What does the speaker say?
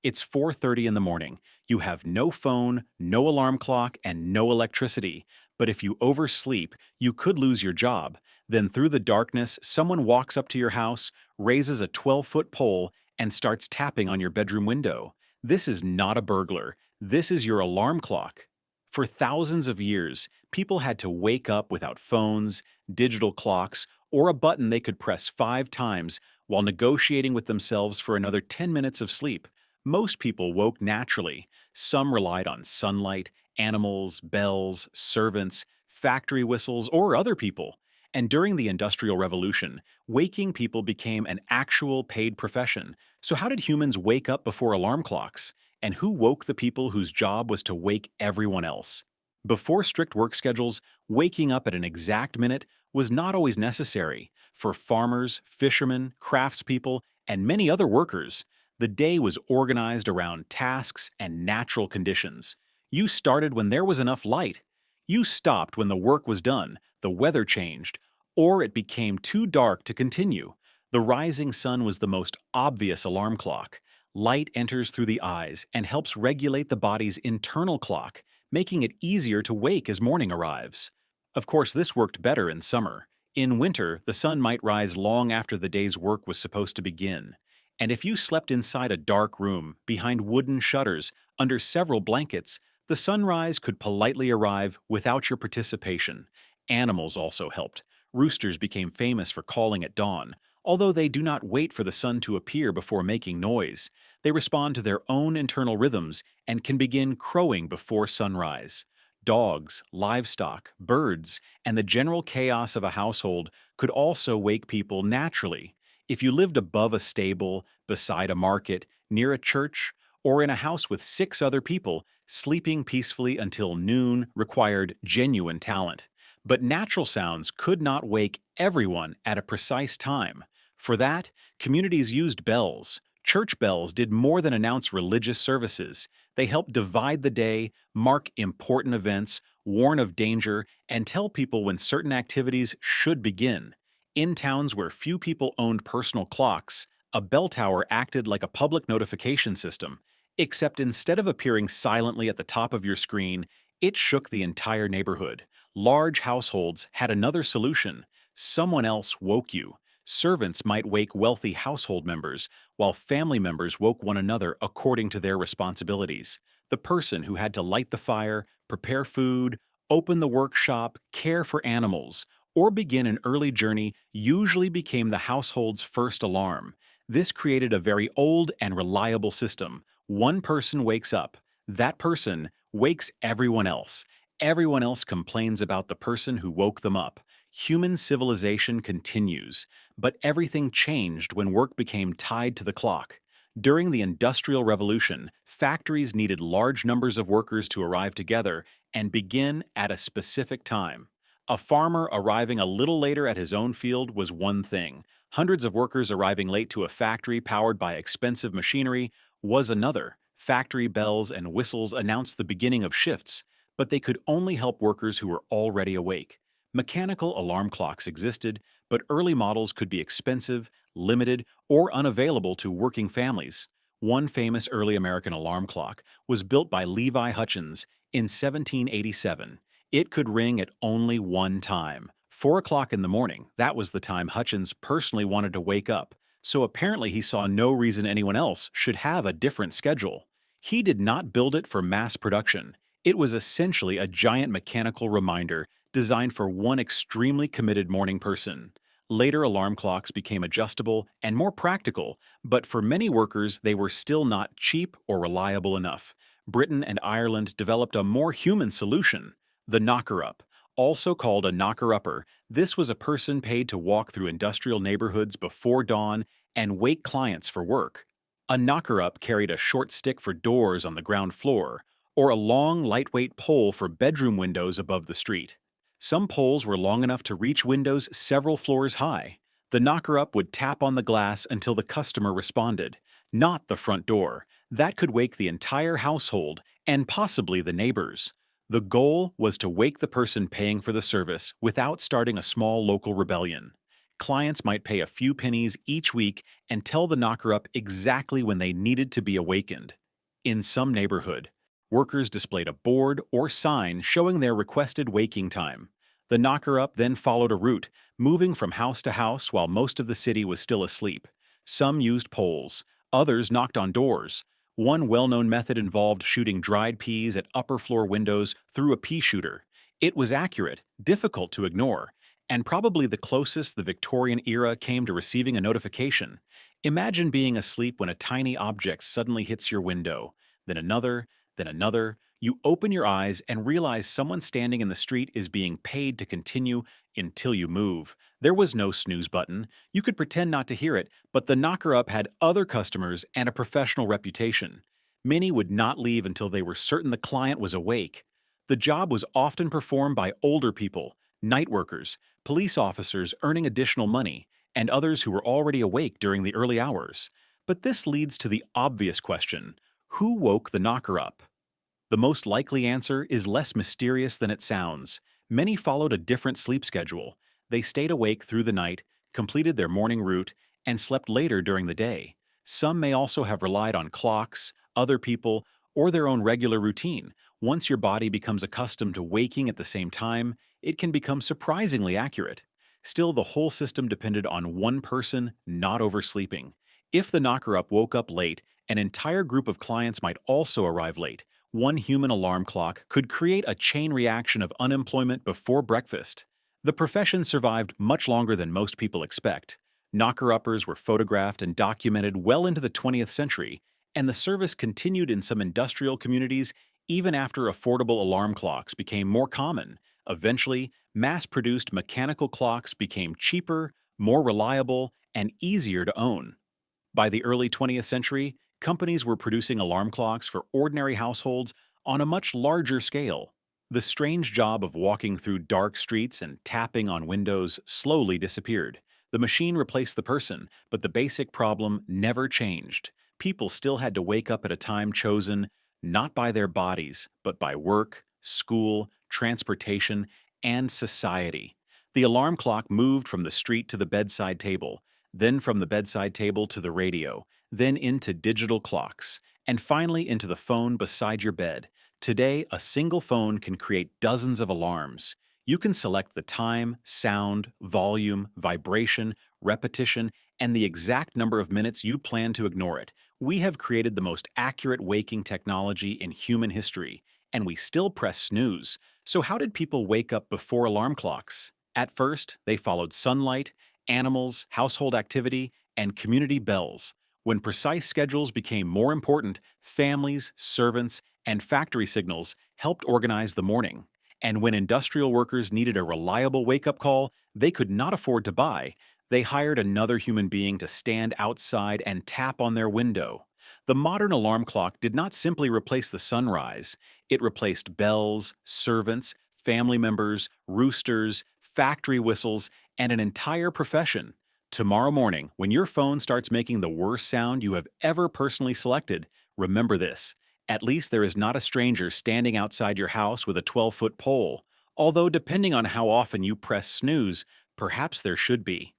It's 4:30 in the morning. You have no phone, no alarm clock, and no electricity. But if you oversleep, you could lose your job. Then through the darkness, someone walks up to your house, raises a 12-foot pole, and starts tapping on your bedroom window. This is not a burglar. This is your alarm clock. For thousands of years, people had to wake up without phones, digital clocks, or a button they could press 5 times while negotiating with themselves for another 10 minutes of sleep. Most people woke naturally. Some relied on sunlight, animals, bells, servants, factory whistles, or other people. And during the Industrial Revolution, waking people became an actual paid profession. So, how did humans wake up before alarm clocks? And who woke the people whose job was to wake everyone else? Before strict work schedules, waking up at an exact minute was not always necessary. For farmers, fishermen, craftspeople, and many other workers, the day was organized around tasks and natural conditions. You started when there was enough light. You stopped when the work was done, the weather changed, or it became too dark to continue. The rising sun was the most obvious alarm clock. Light enters through the eyes and helps regulate the body's internal clock, making it easier to wake as morning arrives. Of course, this worked better in summer. In winter, the sun might rise long after the day's work was supposed to begin. And if you slept inside a dark room, behind wooden shutters, under several blankets, the sunrise could politely arrive without your participation. Animals also helped. Roosters became famous for calling at dawn, although they do not wait for the sun to appear before making noise. They respond to their own internal rhythms and can begin crowing before sunrise. Dogs, livestock, birds, and the general chaos of a household could also wake people naturally. If you lived above a stable, beside a market, near a church, or in a house with 6 other people, sleeping peacefully until noon required genuine talent. But natural sounds could not wake everyone at a precise time. For that, communities used bells. Church bells did more than announce religious services. They helped divide the day, mark important events, warn of danger, and tell people when certain activities should begin. In towns where few people owned personal clocks, a bell tower acted like a public notification system, except instead of appearing silently at the top of your screen, it shook the entire neighborhood. Large households had another solution. Someone else woke you. Servants might wake wealthy household members, while family members woke one another according to their responsibilities. The person who had to light the fire, prepare food, open the workshop, care for animals, or begin an early journey usually became the household's first alarm. This created a very old and reliable system. One person wakes up. That person wakes everyone else. Everyone else complains about the person who woke them up. Human civilization continues, but everything changed when work became tied to the clock. During the Industrial Revolution, factories needed large numbers of workers to arrive together and begin at a specific time. A farmer arriving a little later at his own field was one thing. Hundreds of workers arriving late to a factory powered by expensive machinery was another. Factory bells and whistles announced the beginning of shifts, but they could only help workers who were already awake. Mechanical alarm clocks existed, but early models could be expensive, limited, or unavailable to working families. One famous early American alarm clock was built by Levi Hutchins in 1787. It could ring at only one time. 4 o'clock in the morning, that was the time Hutchins personally wanted to wake up, so apparently he saw no reason anyone else should have a different schedule. He did not build it for mass production. It was essentially a giant mechanical reminder designed for one extremely committed morning person. Later alarm clocks became adjustable and more practical, but for many workers they were still not cheap or reliable enough. Britain and Ireland developed a more human solution, the knocker-up. Also called a knocker-upper, this was a person paid to walk through industrial neighborhoods before dawn and wake clients for work. A knocker-up carried a short stick for doors on the ground floor, or a long, lightweight pole for bedroom windows above the street. Some poles were long enough to reach windows several floors high. The knocker-up would tap on the glass until the customer responded, not the front door. That could wake the entire household and possibly the neighbors. The goal was to wake the person paying for the service without starting a small local rebellion. Clients might pay a few pennies each week and tell the knocker up exactly when they needed to be awakened. In some neighborhood, workers displayed a board or sign showing their requested waking time. The knocker up then followed a route, moving from house to house while most of the city was still asleep. Some used poles, others knocked on doors. One well known method involved shooting dried peas at upper floor windows through a pea shooter. It was accurate, difficult to ignore, and probably the closest the Victorian era came to receiving a notification. Imagine being asleep when a tiny object suddenly hits your window, then another, then another. You open your eyes and realize someone standing in the street is being paid to continue until you move. There was no snooze button. You could pretend not to hear it, but the knocker up had other customers and a professional reputation. Many would not leave until they were certain the client was awake. The job was often performed by older people, night workers, police officers earning additional money, and others who were already awake during the early hours. But this leads to the obvious question: who woke the knocker up? The most likely answer is less mysterious than it sounds. Many followed a different sleep schedule. They stayed awake through the night, completed their morning route, and slept later during the day. Some may also have relied on clocks, other people, or their own regular routine. Once your body becomes accustomed to waking at the same time, it can become surprisingly accurate. Still, the whole system depended on one person not oversleeping. If the knocker up woke up late, an entire group of clients might also arrive late. One human alarm clock could create a chain reaction of unemployment before breakfast. The profession survived much longer than most people expect. Knocker-uppers were photographed and documented well into the 20th century, and the service continued in some industrial communities even after affordable alarm clocks became more common. Eventually, mass-produced mechanical clocks became cheaper, more reliable, and easier to own. By the early 20th century, companies were producing alarm clocks for ordinary households on a much larger scale. The strange job of walking through dark streets and tapping on windows slowly disappeared. The machine replaced the person, but the basic problem never changed. People still had to wake up at a time chosen not by their bodies, but by work, school, transportation, and society. The alarm clock moved from the street to the bedside table, then from the bedside table to the radio, then into digital clocks, and finally into the phone beside your bed. Today, a single phone can create dozens of alarms. You can select the time, sound, volume, vibration, repetition, and the exact number of minutes you plan to ignore it. We have created the most accurate waking technology in human history, and we still press snooze. So how did people wake up before alarm clocks? At first, they followed sunlight, animals, household activity, and community bells. When precise schedules became more important, families, servants, and factory signals helped organize the morning. And when industrial workers needed a reliable wake-up call they could not afford to buy, they hired another human being to stand outside and tap on their window. The modern alarm clock did not simply replace the sunrise. It replaced bells, servants, family members, roosters, factory whistles, and an entire profession. Tomorrow morning, when your phone starts making the worst sound you have ever personally selected, remember this: at least there is not a stranger standing outside your house with a 12-foot pole. Although, depending on how often you press snooze, perhaps there should be.